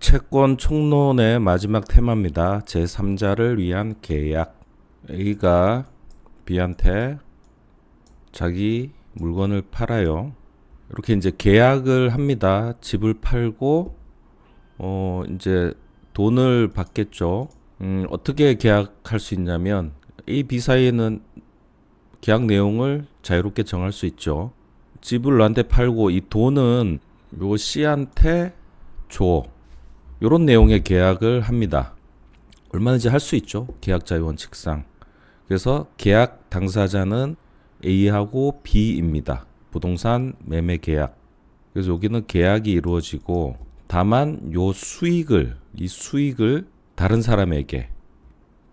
채권 총론의 마지막 테마입니다. 제3자를 위한 계약. A가 B한테 자기 물건을 팔아요. 이렇게 이제 계약을 합니다. 집을 팔고 이제 돈을 받겠죠. 어떻게 계약할 수 있냐면 A, B 사이에는 계약 내용을 자유롭게 정할 수 있죠. 집을 너한테 팔고 이 돈은 요 C한테 줘. 요런 내용의 계약을 합니다. 얼마든지 할 수 있죠. 계약자의 원칙상. 그래서 계약 당사자는 A하고 B입니다. 부동산 매매 계약. 그래서 여기는 계약이 이루어지고 다만 이 수익을 다른 사람에게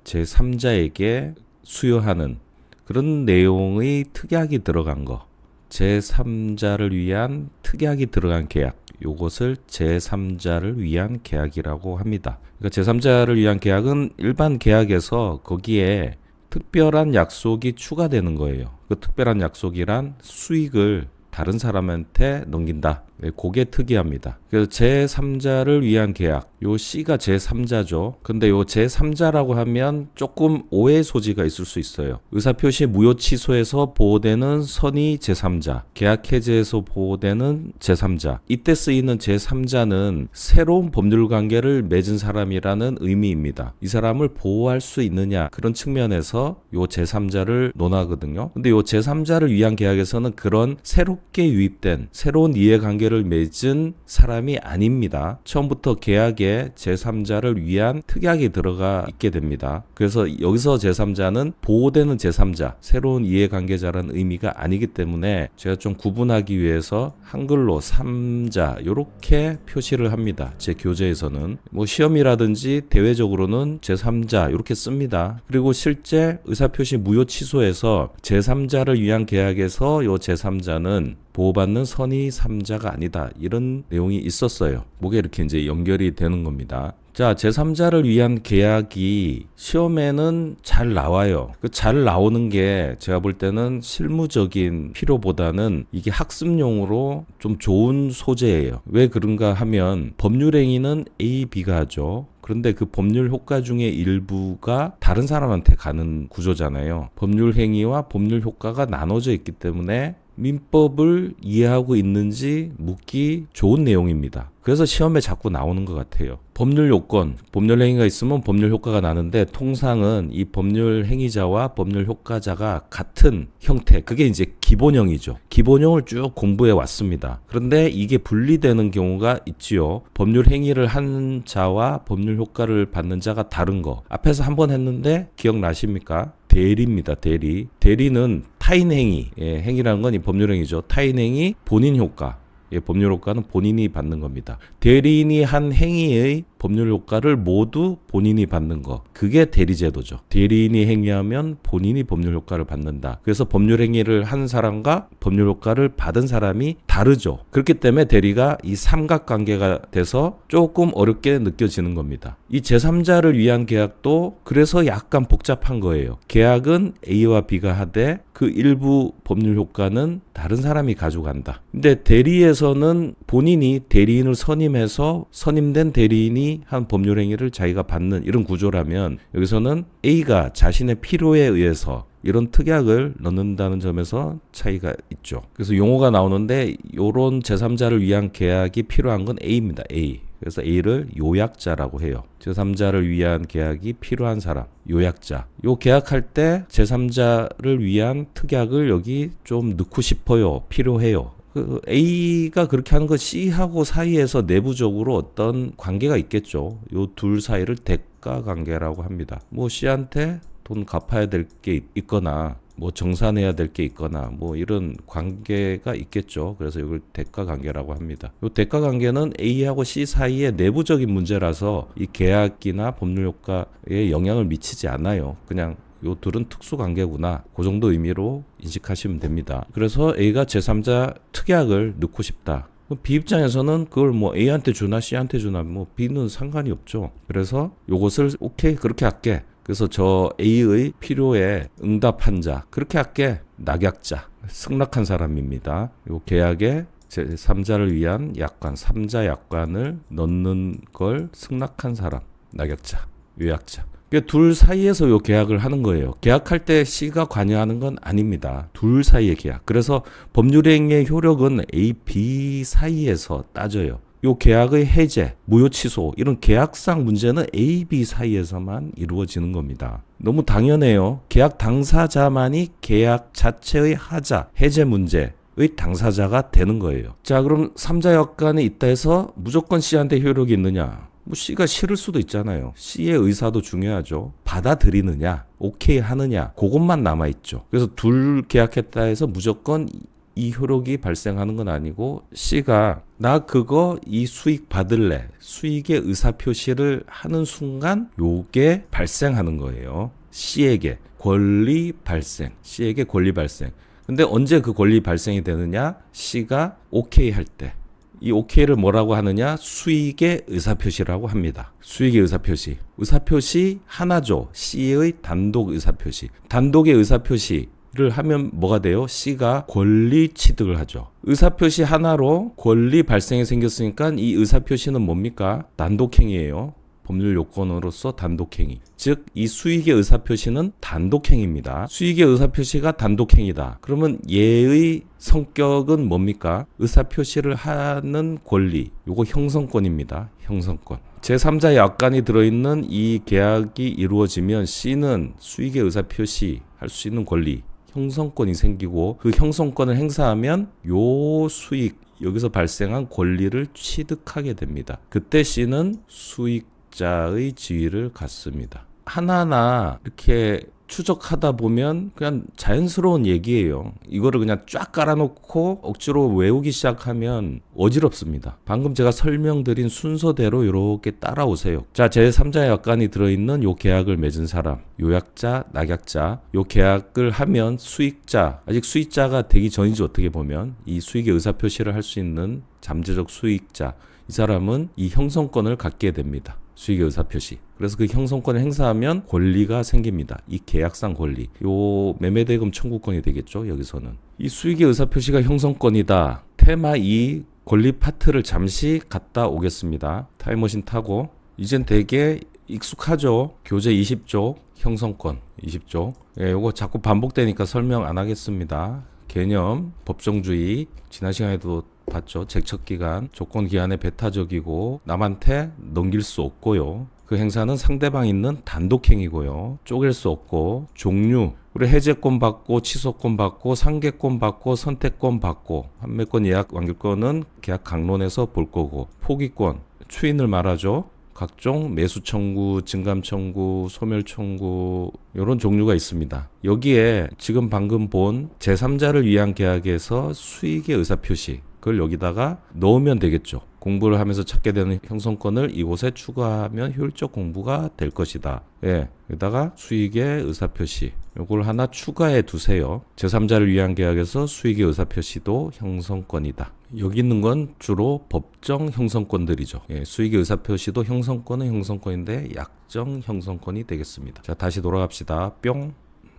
제3자에게 수여하는 그런 내용의 특약이 들어간 거. 제3자를 위한 특약이 들어간 계약. 요것을 제3자를 위한 계약이라고 합니다. 그러니까 제3자를 위한 계약은 일반 계약에서 거기에 특별한 약속이 추가되는 거예요. 그 특별한 약속이란 수익을 다른 사람한테 넘긴다. 그게 특이합니다. 그래서 제3자를 위한 계약. 요 C가 제3자죠. 근데 요 제3자라고 하면 조금 오해 소지가 있을 수 있어요. 의사표시 무효 취소에서 보호되는 선의 제3자, 계약 해제에서 보호되는 제3자. 이때 쓰이는 제3자는 새로운 법률 관계를 맺은 사람이라는 의미입니다. 이 사람을 보호할 수 있느냐 그런 측면에서 요 제3자를 논하거든요. 근데 요 제3자를 위한 계약에서는 그런 새롭게 유입된 새로운 이해관계를 맺은 사람이 아닙니다. 처음부터 계약에 제3자를 위한 특약이 들어가 있게 됩니다. 그래서 여기서 제3자는 보호되는 제3자, 새로운 이해관계자라는 의미가 아니기 때문에 제가 좀 구분하기 위해서 한글로 3자 이렇게 표시를 합니다. 제 교재에서는 뭐 시험이라든지 대외적으로는 제3자 이렇게 씁니다. 그리고 실제 의사표시 무효 취소에서 제3자를 위한 계약에서 요 제3자는 보호받는 선의 3자가 아니다. 이런 내용이 있었어요. 뭐게 이렇게 이제 연결이 되는 겁니다. 자, 제3자를 위한 계약이 시험에는 잘 나와요. 그 잘 나오는 게 제가 볼 때는 실무적인 필요보다는 이게 학습용으로 좀 좋은 소재예요. 왜 그런가 하면 법률행위는 A, B가 하죠. 그런데 그 법률 효과 중에 일부가 다른 사람한테 가는 구조잖아요. 법률 행위와 법률 효과가 나눠져 있기 때문에 민법을 이해하고 있는지 묻기 좋은 내용입니다. 그래서 시험에 자꾸 나오는 것 같아요. 법률 요건, 법률 행위가 있으면 법률 효과가 나는데 통상은 이 법률 행위자와 법률 효과자가 같은 형태, 그게 이제 기본형이죠. 기본형을 쭉 공부해 왔습니다. 그런데 이게 분리되는 경우가 있지요. 법률 행위를 한 자와 법률 효과를 받는 자가 다른 거. 앞에서 한번 했는데 기억나십니까? 대리입니다. 대리. 대리는 타인 행위. 행위라는 건 이 법률 행위죠. 타인 행위, 본인 효과. 법률 효과는 본인이 받는 겁니다. 대리인이 한 행위의 법률 효과를 모두 본인이 받는 거. 그게 대리제도죠. 대리인이 행위하면 본인이 법률 효과를 받는다. 그래서 법률 행위를 한 사람과 법률 효과를 받은 사람이 다르죠. 그렇기 때문에 대리가 이 삼각관계가 돼서 조금 어렵게 느껴지는 겁니다. 이 제3자를 위한 계약도 그래서 약간 복잡한 거예요. 계약은 A와 B가 하되 그 일부 법률 효과는 다른 사람이 가져간다. 근데 대리에서는 본인이 대리인을 선임해서 선임된 대리인이 한 법률 행위를 자기가 받는 이런 구조라면 여기서는 A가 자신의 필요에 의해서 이런 특약을 넣는다는 점에서 차이가 있죠. 그래서 용어가 나오는데 이런 제3자를 위한 계약이 필요한 건 A입니다. A. 그래서 A를 요약자라고 해요. 제3자를 위한 계약이 필요한 사람, 요약자. 요 계약할 때 제3자를 위한 특약을 여기 좀 넣고 싶어요. 필요해요. 그 A가 그렇게 하는 거 C하고 사이에서 내부적으로 어떤 관계가 있겠죠. 요 둘 사이를 대가 관계라고 합니다. 뭐 C한테 돈 갚아야 될 게 있거나 뭐 정산해야 될 게 있거나 뭐 이런 관계가 있겠죠. 그래서 이걸 대가 관계라고 합니다. 이 대가 관계는 A하고 C 사이의 내부적인 문제라서 이 계약이나 법률 효과에 영향을 미치지 않아요. 그냥 요 둘은 특수 관계구나. 그 정도 의미로 인식하시면 됩니다. 그래서 A가 제3자 특약을 넣고 싶다. B 입장에서는 그걸 뭐 A한테 주나 C한테 주나 뭐 B는 상관이 없죠. 그래서 요것을 오케이 그렇게 할게. 그래서 저 A의 필요에 응답한 자, 그렇게 할게. 낙약자, 승낙한 사람입니다. 요 계약에 제3자를 위한 약관, 3자 약관을 넣는 걸 승낙한 사람, 낙약자, 요약자. 그러니까 둘 사이에서 요 계약을 하는 거예요. 계약할 때 C가 관여하는 건 아닙니다. 둘 사이의 계약. 그래서 법률행위의 효력은 A, B 사이에서 따져요. 요 계약의 해제, 무효 취소 이런 계약상 문제는 A, B 사이에서만 이루어지는 겁니다. 너무 당연해요. 계약 당사자만이 계약 자체의 하자, 해제 문제의 당사자가 되는 거예요. 자, 그럼 3자 약관이 있다 해서 무조건 C한테 효력이 있느냐? 뭐 C가 싫을 수도 있잖아요. C의 의사도 중요하죠. 받아들이느냐, 오케이 하느냐, 그것만 남아있죠. 그래서 둘 계약했다 해서 무조건 이 효력이 발생하는 건 아니고 C가 나 그거 이 수익 받을래, 수익의 의사표시를 하는 순간 요게 발생하는 거예요. C에게 권리 발생, C에게 권리 발생. 근데 언제 그 권리 발생이 되느냐? C가 오케이 할 때. 이 오케이를 뭐라고 하느냐? 수익의 의사표시라고 합니다. 수익의 의사표시. 의사표시 하나죠. C의 단독 의사표시. 단독의 의사표시를 하면 뭐가 돼요? C가 권리 취득을 하죠. 의사표시 하나로 권리 발생이 생겼으니까 이 의사표시는 뭡니까? 단독행위예요. 법률 요건으로서 단독행위. 즉, 이 수익의 의사표시는 단독행위입니다. 수익의 의사표시가 단독행위다. 그러면 얘의 성격은 뭡니까? 의사표시를 하는 권리. 요거 형성권입니다. 형성권. 제3자 약관이 들어있는 이 계약이 이루어지면 C는 수익의 의사표시 할 수 있는 권리, 형성권이 생기고 그 형성권을 행사하면 요 수익, 여기서 발생한 권리를 취득하게 됩니다. 그때 C는 수익자의 지위를 갖습니다. 하나하나 이렇게 추적하다 보면 그냥 자연스러운 얘기예요. 이거를 그냥 쫙 깔아놓고 억지로 외우기 시작하면 어지럽습니다. 방금 제가 설명드린 순서대로 이렇게 따라오세요. 자, 제3자 약관이 들어있는 요 계약을 맺은 사람, 요약자, 낙약자, 요 계약을 하면 수익자, 아직 수익자가 되기 전이지 어떻게 보면 이 수익의 의사표시를 할 수 있는 잠재적 수익자, 이 사람은 이 형성권을 갖게 됩니다. 수익의 의사표시. 그래서 그 형성권을 행사하면 권리가 생깁니다. 이 계약상 권리. 요 매매대금 청구권이 되겠죠. 여기서는. 이 수익의 의사표시가 형성권이다. 테마 2 권리 파트를 잠시 갔다 오겠습니다. 타임머신 타고. 이젠 되게 익숙하죠. 교재 20쪽 형성권 20쪽. 예, 요거 자꾸 반복되니까 설명 안 하겠습니다. 개념, 법정주의, 지난 시간에도 봤죠. zek척기간, 조건기한에 배타적이고 남한테 넘길 수 없고요. 그 행사는 상대방 있는 단독행위고요. 쪼갤 수 없고, 종류, 우리 해제권 받고, 취소권 받고, 상계권 받고, 선택권 받고, 판매권, 예약, 완결권은 계약 강론에서 볼 거고, 포기권, 추인을 말하죠. 각종 매수 청구, 증감 청구, 소멸 청구 이런 종류가 있습니다. 여기에 지금 방금 본 제3자를 위한 계약에서 수익의 의사표시 그걸 여기다가 넣으면 되겠죠. 공부를 하면서 찾게 되는 형성권을 이곳에 추가하면 효율적 공부가 될 것이다. 예, 여기다가 수익의 의사표시 요걸 하나 추가해 두세요. 제3자를 위한 계약에서 수익의 의사표시도 형성권이다. 여기 있는 건 주로 법정 형성권들이죠. 예, 수익의 의사표시도 형성권은 형성권인데 약정 형성권이 되겠습니다. 자, 다시 돌아갑시다. 뿅.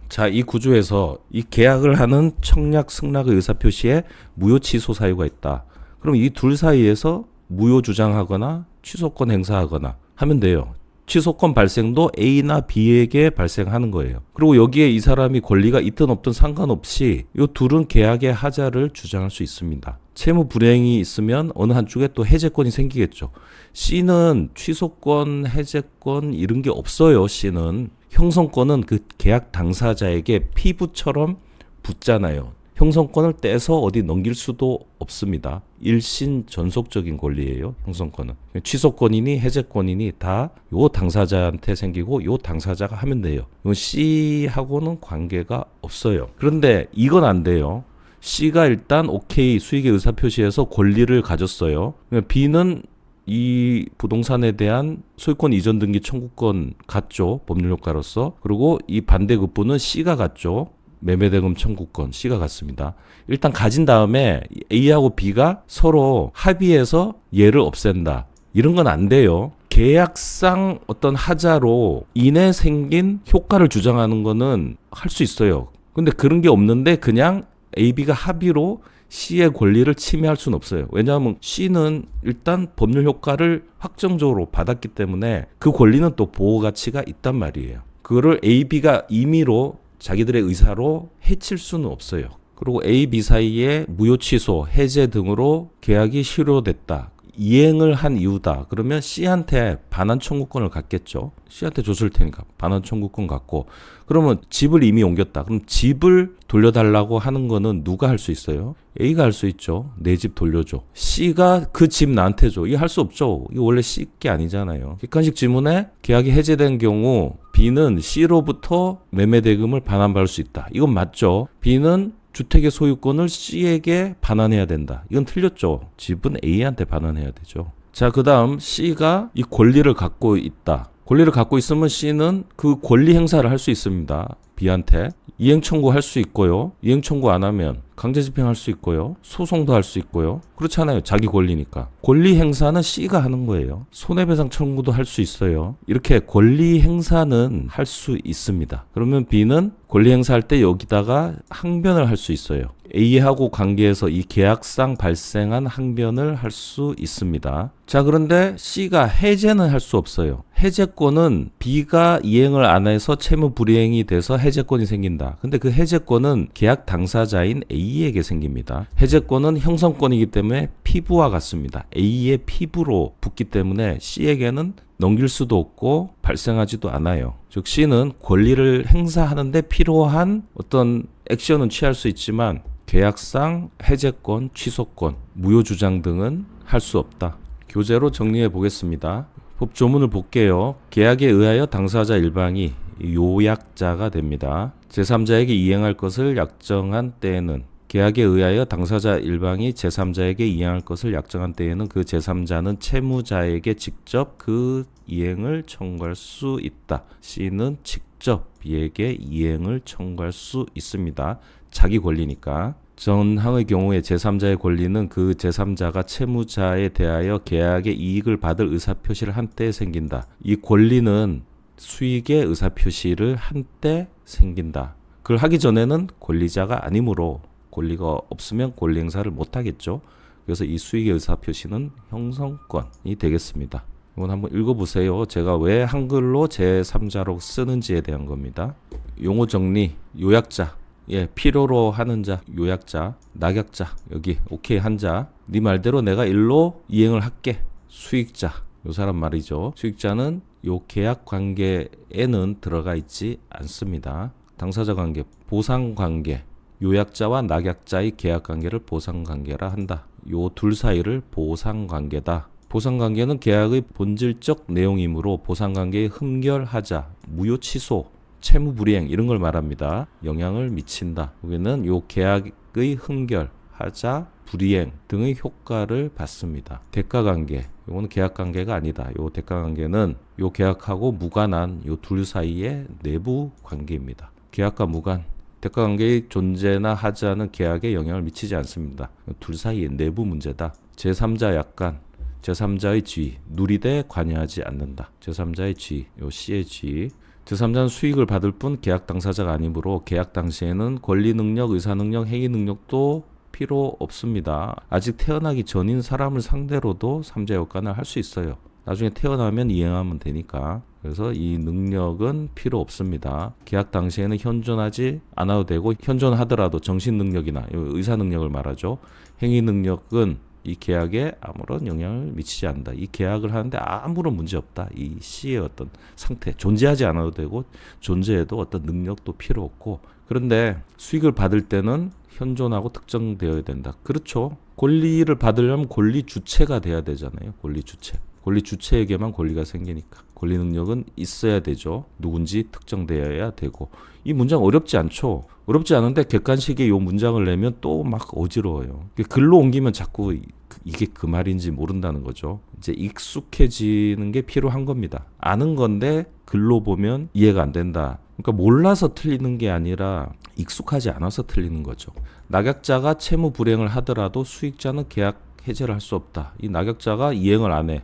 자, 이 구조에서 이 계약을 하는 청약 승낙의 의사표시에 무효 취소 사유가 있다. 그럼 이 둘 사이에서 무효 주장하거나 취소권 행사하거나 하면 돼요. 취소권 발생도 A나 B에게 발생하는 거예요. 그리고 여기에 이 사람이 권리가 있든 없든 상관없이 이 둘은 계약의 하자를 주장할 수 있습니다. 채무 불이행이 있으면 어느 한쪽에 또 해제권이 생기겠죠. C는 취소권, 해제권 이런 게 없어요. C는 형성권은 그 계약 당사자에게 피부처럼 붙잖아요. 형성권을 떼서 어디 넘길 수도 없습니다. 일신 전속적인 권리예요. 형성권은. 취소권이니 해제권이니 다 요 당사자한테 생기고 요 당사자가 하면 돼요. 요 C하고는 관계가 없어요. 그런데 이건 안 돼요. C가 일단 오케이 수익의 의사표시에서 권리를 가졌어요. B는 이 부동산에 대한 소유권 이전 등기 청구권 갖죠. 법률효과로서. 그리고 이 반대급부는 C가 갖죠. 매매대금 청구권 C가 갖습니다. 일단 가진 다음에 A하고 B가 서로 합의해서 얘를 없앤다. 이런 건 안 돼요. 계약상 어떤 하자로 인해 생긴 효과를 주장하는 거는 할 수 있어요. 근데 그런 게 없는데 그냥 A, B가 합의로 C의 권리를 침해할 수는 없어요. 왜냐하면 C는 일단 법률 효과를 확정적으로 받았기 때문에 그 권리는 또 보호 가치가 있단 말이에요. 그거를 A, B가 임의로 자기들의 의사로 해칠 수는 없어요. 그리고 A, B 사이에 무효 취소, 해제 등으로 계약이 실효됐다. 이행을 한 이유다. 그러면 C한테 반환 청구권을 갖겠죠. C한테 줬을 테니까 반환 청구권 갖고. 그러면 집을 이미 옮겼다. 그럼 집을 돌려달라고 하는 거는 누가 할 수 있어요? A가 할 수 있죠. 내 집 돌려줘. C가 그 집 나한테 줘. 이거 할 수 없죠. 이거 원래 C 게 아니잖아요. 객관식 지문에 계약이 해제된 경우 B는 C로부터 매매 대금을 반환받을 수 있다. 이건 맞죠. B는 주택의 소유권을 C에게 반환해야 된다. 이건 틀렸죠. 집은 A한테 반환해야 되죠. 자, 그 다음 C가 이 권리를 갖고 있다. 권리를 갖고 있으면 C는 그 권리 행사를 할 수 있습니다. B한테. 이행 청구할 수 있고요. 이행 청구 안 하면 강제 집행할 수 있고요. 소송도 할 수 있고요. 그렇잖아요. 자기 권리니까. 권리 행사는 C가 하는 거예요. 손해배상 청구도 할 수 있어요. 이렇게 권리 행사는 할 수 있습니다. 그러면 B는 권리 행사할 때 여기다가 항변을 할 수 있어요. A하고 관계에서 이 계약상 발생한 항변을 할 수 있습니다. 자, 그런데 C가 해제는 할 수 없어요. 해제권은 B가 이행을 안 해서 채무 불이행이 돼서 해제권이 생긴다. 근데 그 해제권은 계약 당사자인 A에게 생깁니다. 해제권은 형성권이기 때문에 피부와 같습니다. A의 피부로 붙기 때문에 C에게는 넘길 수도 없고 발생하지도 않아요. 즉 C는 권리를 행사하는데 필요한 어떤 액션은 취할 수 있지만 계약상 해제권, 취소권, 무효주장 등은 할 수 없다. 교재로 정리해 보겠습니다. 법조문을 볼게요. 계약에 의하여 당사자 일방이 요약자가 됩니다. 제3자에게 이행할 것을 약정한 때에는 계약에 의하여 당사자 일방이 제3자에게 이행할 것을 약정한 때에는 그 제3자는 채무자에게 직접 그 이행을 청구할 수 있다. C는 직접 B에게 이행을 청구할 수 있습니다. 자기 권리니까. 전항의 경우에 제3자의 권리는 그 제3자가 채무자에 대하여 계약의 이익을 받을 의사표시를 한 때에 생긴다. 이 권리는 수익의 의사표시를 한 때 생긴다. 그걸 하기 전에는 권리자가 아니므로 권리가 없으면 권리 행사를 못하겠죠. 그래서 이 수익의 의사표시는 형성권이 되겠습니다. 이건 한번 읽어보세요. 제가 왜 한글로 제3자로 쓰는지에 대한 겁니다. 용어 정리, 요약자. 예, 필요로 하는 자, 요약자, 낙약자, 여기 오케이 한 자. 네 말대로 내가 일로 이행을 할게. 수익자, 요 사람 말이죠. 수익자는 요 계약 관계에는 들어가 있지 않습니다. 당사자 관계, 보상 관계, 요약자와 낙약자의 계약 관계를 보상 관계라 한다. 요 둘 사이를 보상 관계다. 보상 관계는 계약의 본질적 내용이므로 보상 관계에 흠결하자, 무효 취소, 채무 불이행 이런 걸 말합니다. 영향을 미친다. 여기는 요 계약의 흠결, 하자, 불이행 등의 효과를 받습니다. 대가관계, 요거는 계약관계가 아니다. 요 대가관계는 요 계약하고 무관한 요 둘 사이의 내부 관계입니다. 계약과 무관, 대가관계의 존재나 하자는 계약에 영향을 미치지 않습니다. 둘 사이의 내부 문제다. 제3자 약관, 제3자의 지위, 누리되 관여하지 않는다. 제3자의 지위, 요 C의 지위. 제3자는 수익을 받을 뿐 계약 당사자가 아니므로 계약 당시에는 권리 능력, 의사 능력, 행위 능력도 필요 없습니다. 아직 태어나기 전인 사람을 상대로도 3자 약관을 할 수 있어요. 나중에 태어나면 이행하면 되니까. 그래서 이 능력은 필요 없습니다. 계약 당시에는 현존하지 않아도 되고 현존하더라도 정신 능력이나 의사 능력을 말하죠. 행위 능력은 이 계약에 아무런 영향을 미치지 않는다. 이 계약을 하는데 아무런 문제 없다. 이 C의 어떤 상태, 존재하지 않아도 되고 존재해도 어떤 능력도 필요 없고. 그런데 수익을 받을 때는 현존하고 특정되어야 된다. 그렇죠. 권리를 받으려면 권리 주체가 돼야 되잖아요. 권리 주체. 권리 주체에게만 권리가 생기니까. 권리 능력은 있어야 되죠. 누군지 특정되어야 되고. 이 문장 어렵지 않죠. 어렵지 않은데 객관식에 이 문장을 내면 또 막 어지러워요. 글로 옮기면 자꾸 이게 그 말인지 모른다는 거죠. 이제 익숙해지는 게 필요한 겁니다. 아는 건데 글로 보면 이해가 안 된다. 그러니까 몰라서 틀리는 게 아니라 익숙하지 않아서 틀리는 거죠. 낙약자가 채무 불이행을 하더라도 수익자는 계약 해제를 할 수 없다. 이 낙약자가 이행을 안 해.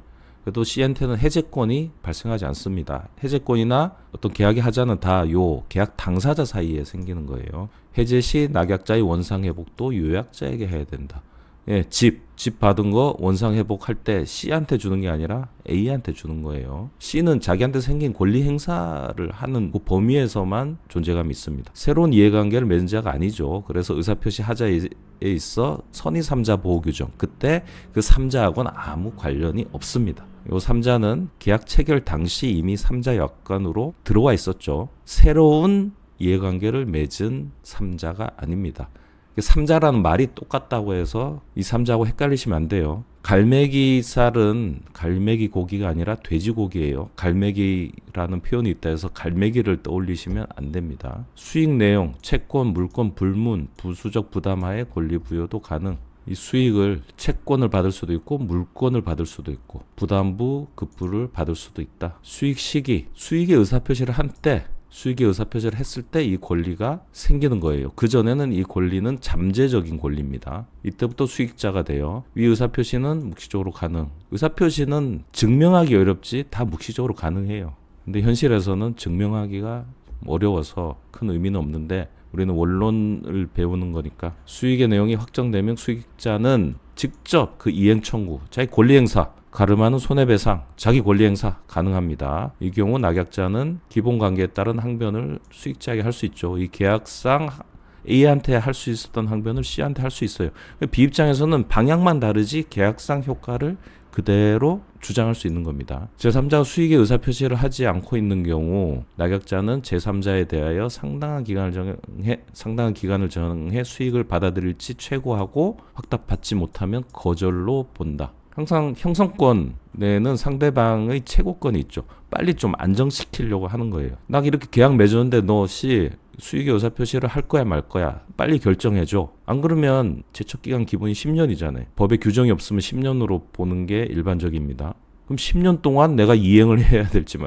그래도 C한테는 해제권이 발생하지 않습니다. 해제권이나 어떤 계약의 하자는 다 요 계약 당사자 사이에 생기는 거예요. 해제 시 낙약자의 원상회복도 요약자에게 해야 된다. 예, 집 받은 거 원상회복할 때 C한테 주는 게 아니라 A한테 주는 거예요. C는 자기한테 생긴 권리 행사를 하는 그 범위에서만 존재감이 있습니다. 새로운 이해관계를 맺은 자가 아니죠. 그래서 의사표시 하자에 있어 선의 3자 보호 규정, 그때 그 3자하고는 아무 관련이 없습니다. 요 3자는 계약 체결 당시 이미 3자 약관으로 들어와 있었죠. 새로운 이해관계를 맺은 3자가 아닙니다. 3자라는 말이 똑같다고 해서 이 3자하고 헷갈리시면 안 돼요. 갈매기 쌀은 갈매기 고기가 아니라 돼지고기예요. 갈매기라는 표현이 있다 해서 갈매기를 떠올리시면 안 됩니다. 수익 내용, 채권, 물권, 불문, 부수적 부담하에 권리 부여도 가능. 이 수익을 채권을 받을 수도 있고 물권을 받을 수도 있고 부담부, 급부를 받을 수도 있다. 수익 시기, 수익의 의사표시를 한때 수익의 의사표시를 했을 때 이 권리가 생기는 거예요. 그전에는 이 권리는 잠재적인 권리입니다. 이때부터 수익자가 돼요. 위 의사표시는 묵시적으로 가능. 의사표시는 증명하기 어렵지 다 묵시적으로 가능해요. 근데 현실에서는 증명하기가 어려워서 큰 의미는 없는데 우리는 원론을 배우는 거니까 수익의 내용이 확정되면 수익자는 직접 그 이행 청구, 자기 권리 행사, 가름하는 손해배상, 자기 권리 행사 가능합니다. 이 경우 낙약자는 기본 관계에 따른 항변을 수익자에게 할 수 있죠. 이 계약상 A한테 할 수 있었던 항변을 C한테 할 수 있어요. B 입장에서는 방향만 다르지 계약상 효과를 그대로 주장할 수 있는 겁니다. 제3자가 수익의 의사표시를 하지 않고 있는 경우 낙약자는 제3자에 대하여 상당한 기간을 정해 수익을 받아들일지 최고하고 확답받지 못하면 거절로 본다. 항상 형성권에는 상대방의 최고권이 있죠. 빨리 좀 안정시키려고 하는 거예요. 나 이렇게 계약 맺었는데 너 수익의 의사표시를 할 거야 말 거야. 빨리 결정해줘. 안 그러면 제척기간 기본이 10년이잖아요. 법에 규정이 없으면 10년으로 보는 게 일반적입니다. 그럼 10년 동안 내가 이행을 해야 될지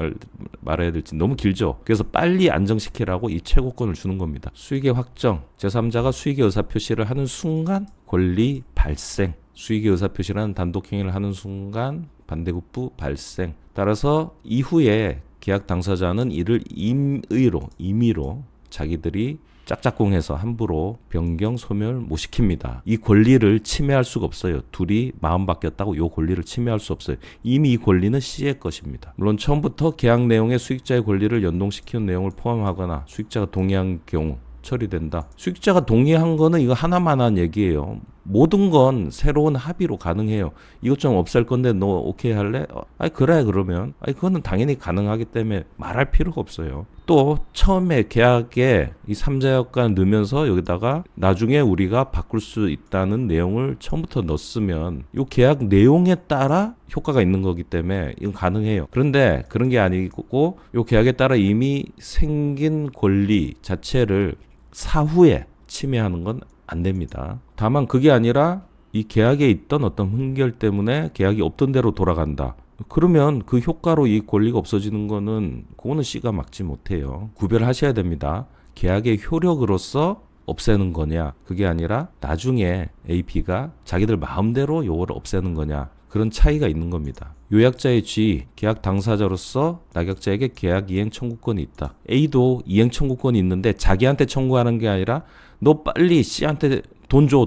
말아야 될지 너무 길죠. 그래서 빨리 안정시키라고 이 최고권을 주는 겁니다. 수익의 확정, 제3자가 수익의 의사표시를 하는 순간 권리 발생. 수익의 의사표시라는 단독행위를 하는 순간 반대급부 발생. 따라서 이후에 계약 당사자는 이를 임의로 자기들이 짝짝꿍해서 함부로 변경 소멸 못 시킵니다. 이 권리를 침해할 수가 없어요. 둘이 마음 바뀌었다고 이 권리를 침해할 수 없어요. 이미 이 권리는 C의 것입니다. 물론 처음부터 계약 내용에 수익자의 권리를 연동시키는 내용을 포함하거나 수익자가 동의한 경우 처리된다. 수익자가 동의한 거는 이거 하나만 한 얘기예요. 모든 건 새로운 합의로 가능해요. 이것 좀 없앨 건데 너 오케이 할래? 그래 그러면. 그거는 당연히 가능하기 때문에 말할 필요가 없어요. 또 처음에 계약에 이 3자 약관 넣으면서 여기다가 나중에 우리가 바꿀 수 있다는 내용을 처음부터 넣었으면 이 계약 내용에 따라 효과가 있는 거기 때문에 이건 가능해요. 그런데 그런 게 아니고 이 계약에 따라 이미 생긴 권리 자체를 사후에 침해하는 건 안 됩니다. 다만 그게 아니라 이 계약에 있던 어떤 흥결 때문에 계약이 없던 대로 돌아간다. 그러면 그 효과로 이 권리가 없어지는 거는 그거는 C가 막지 못해요. 구별하셔야 됩니다. 계약의 효력으로서 없애는 거냐, 그게 아니라 나중에 A, B가 자기들 마음대로 요거를 없애는 거냐, 그런 차이가 있는 겁니다. 요약자의 G, 계약 당사자로서 낙약자에게 계약 이행 청구권이 있다. A도 이행 청구권이 있는데 자기한테 청구하는 게 아니라 너 빨리 C한테 돈 줘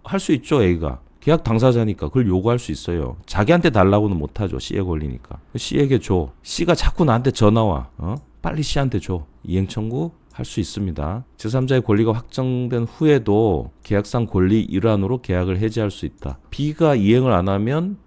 할 수 있죠. A가 계약 당사자니까 그걸 요구할 수 있어요. 자기한테 달라고는 못하죠. C에 걸리니까. C에게 줘. C가 자꾸 나한테 전화 와. 빨리 C한테 줘. 이행 청구 할 수 있습니다. 제3자의 권리가 확정된 후에도 계약상 권리 일환으로 계약을 해지할 수 있다. B가 이행을 안 하면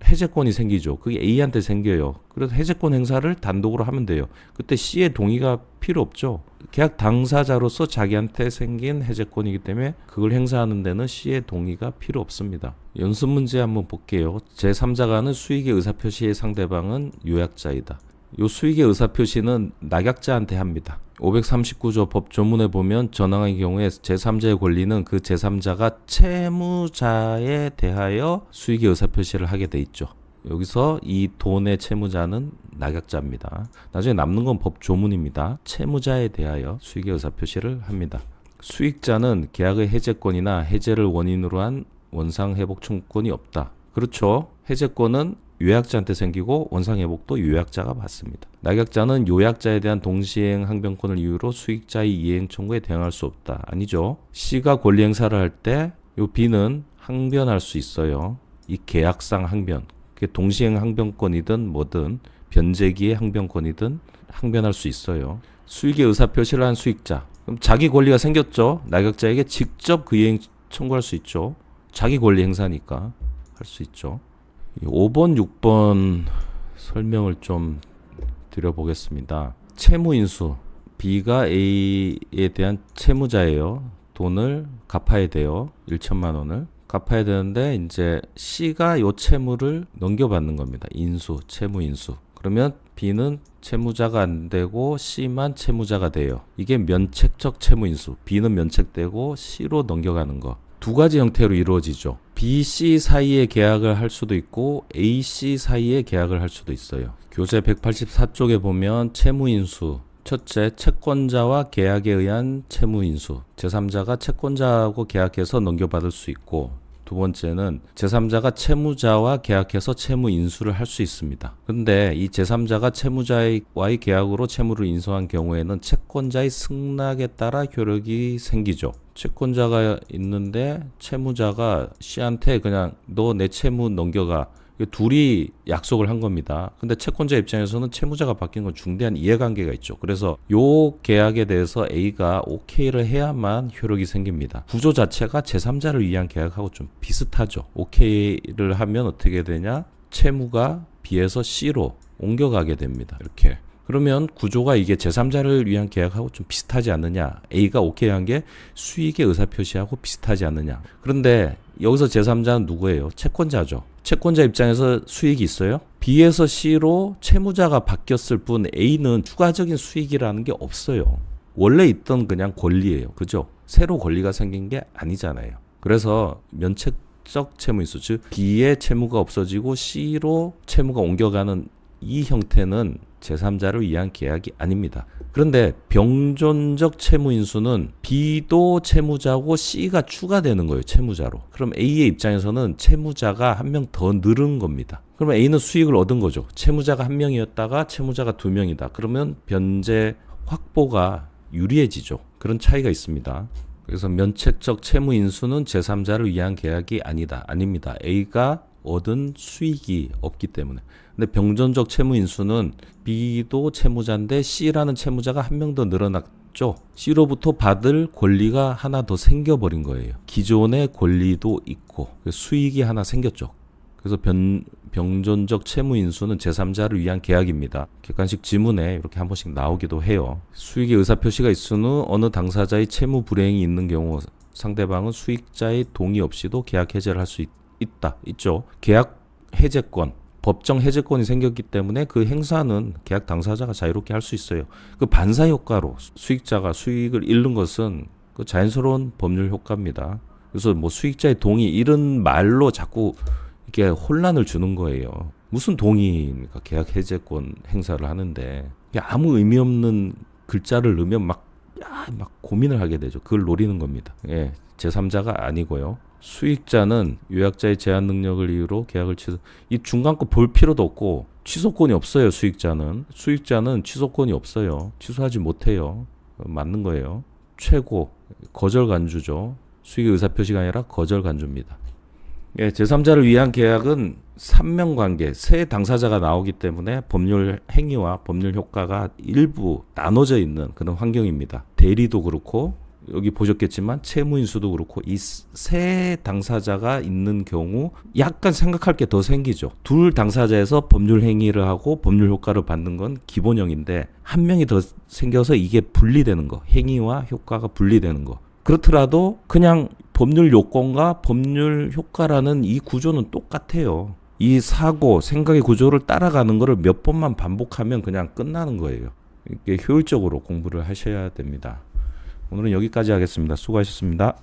해제권이 생기죠. 그게 A한테 생겨요. 그래서 해제권 행사를 단독으로 하면 돼요. 그때 C의 동의가 필요 없죠. 계약 당사자로서 자기한테 생긴 해제권이기 때문에 그걸 행사하는 데는 C의 동의가 필요 없습니다. 연습 문제 한번 볼게요. 제3자가 하는 수익의 의사표시의 상대방은 요약자이다. 요 수익의 의사표시는 낙약자한테 합니다. 539조 법조문에 보면 전항의 경우에 제3자의 권리는 그 제3자가 채무자에 대하여 수익의 의사표시를 하게 돼 있죠. 여기서 이 돈의 채무자는 낙약자입니다. 나중에 남는 건 법조문입니다. 채무자에 대하여 수익의 의사표시를 합니다. 수익자는 계약의 해제권이나 해제를 원인으로 한 원상회복 청구권이 없다. 그렇죠. 해제권은 요약자한테 생기고 원상회복도 요약자가 받습니다. 낙약자는 요약자에 대한 동시행 항변권을 이유로 수익자의 이행 청구에 대항할 수 없다. 아니죠. C가 권리 행사를 할 때 요 B는 항변할 수 있어요. 이 계약상 항변, 그게 동시행 항변권이든 뭐든 변제기의 항변권이든 항변할 수 있어요. 수익의 의사표시를 한 수익자, 그럼 자기 권리가 생겼죠. 낙약자에게 직접 그 이행 청구할 수 있죠. 자기 권리 행사니까 할 수 있죠. 5번, 6번 설명을 좀 드려보겠습니다. 채무인수, B가 A에 대한 채무자예요. 돈을 갚아야 돼요. 1천만 원을 갚아야 되는데 이제 C가 요 채무를 넘겨받는 겁니다. 인수, 채무인수. 그러면 B는 채무자가 안 되고 C만 채무자가 돼요. 이게 면책적 채무인수. B는 면책되고 C로 넘겨가는 거. 두 가지 형태로 이루어지죠. B, C 사이에 계약을 할 수도 있고 A, C 사이에 계약을 할 수도 있어요. 교재 184쪽에 보면 채무인수, 첫째, 채권자와 계약에 의한 채무인수. 제3자가 채권자하고 계약해서 넘겨받을 수 있고, 두 번째는 제3자가 채무자와 계약해서 채무인수를 할 수 있습니다. 근데 이 제3자가 채무자와의 계약으로 채무를 인수한 경우에는 채권자의 승낙에 따라 효력이 생기죠. 채권자가 있는데 채무자가 C한테 그냥 너 내 채무 넘겨가. 둘이 약속을 한 겁니다. 근데 채권자 입장에서는 채무자가 바뀐 건 중대한 이해관계가 있죠. 그래서 요 계약에 대해서 A가 OK를 해야만 효력이 생깁니다. 구조 자체가 제3자를 위한 계약하고 좀 비슷하죠. OK를 하면 어떻게 되냐? 채무가 B에서 C로 옮겨가게 됩니다. 이렇게. 그러면 구조가 이게 제3자를 위한 계약하고 좀 비슷하지 않느냐? A가 오케이 한 게 수익의 의사표시하고 비슷하지 않느냐? 그런데 여기서 제3자는 누구예요? 채권자죠. 채권자 입장에서 수익이 있어요? B에서 C로 채무자가 바뀌었을 뿐 A는 추가적인 수익이라는 게 없어요. 원래 있던 그냥 권리예요. 그죠? 새로 권리가 생긴 게 아니잖아요. 그래서 면책적 채무인수, 즉 B의 채무가 없어지고 C로 채무가 옮겨가는 이 형태는 제3자를 위한 계약이 아닙니다. 그런데 병존적 채무인수는 B도 채무자고 C가 추가되는 거예요. 채무자로. 그럼 A의 입장에서는 채무자가 한 명 더 늘은 겁니다. 그러면 A는 수익을 얻은 거죠. 채무자가 한 명이었다가 채무자가 두 명이다. 그러면 변제 확보가 유리해지죠. 그런 차이가 있습니다. 그래서 면책적 채무인수는 제3자를 위한 계약이 아닙니다. A가 얻은 수익이 없기 때문에. 근데 병존적 채무인수는 B도 채무자인데 C라는 채무자가 한 명 더 늘어났죠. C로부터 받을 권리가 하나 더 생겨버린 거예요. 기존의 권리도 있고 수익이 하나 생겼죠. 그래서 병존적 채무인수는 제3자를 위한 계약입니다. 객관식 지문에 이렇게 한 번씩 나오기도 해요. 수익의 의사표시가 있은 후 어느 당사자의 채무 불이행이 있는 경우 상대방은 수익자의 동의 없이도 계약 해제를 할 수 있죠. 계약 해제권, 법정 해제권이 생겼기 때문에 그 행사는 계약 당사자가 자유롭게 할 수 있어요. 그 반사 효과로 수익자가 수익을 잃는 것은 그 자연스러운 법률 효과입니다. 그래서 뭐 수익자의 동의 이런 말로 자꾸 이렇게 혼란을 주는 거예요. 무슨 동의입니까? 계약 해제권 행사를 하는데 아무 의미 없는 글자를 넣으면 막 고민을 하게 되죠. 그걸 노리는 겁니다. 예, 제3자가 아니고요. 수익자는 요약자의 제한 능력을 이유로 계약을 이 중간 거 볼 필요도 없고 취소권이 없어요. 수익자는 취소권이 없어요. 취소하지 못해요. 맞는 거예요. 최고 거절 간주죠. 수익의 의사표시가 아니라 거절 간주입니다. 예, 제3자를 위한 계약은 3명 관계, 세 당사자가 나오기 때문에 법률 행위와 법률 효과가 일부 나눠져 있는 그런 환경입니다. 대리도 그렇고 여기 보셨겠지만 채무인수도 그렇고 이 세 당사자가 있는 경우 약간 생각할 게 더 생기죠. 둘 당사자에서 법률 행위를 하고 법률 효과를 받는 건 기본형인데 한 명이 더 생겨서 이게 분리되는 거, 행위와 효과가 분리되는 거. 그렇더라도 그냥 법률 요건과 법률 효과라는 이 구조는 똑같아요. 이 사고, 생각의 구조를 따라가는 거를 몇 번만 반복하면 그냥 끝나는 거예요. 이게 효율적으로 공부를 하셔야 됩니다. 오늘은 여기까지 하겠습니다. 수고하셨습니다.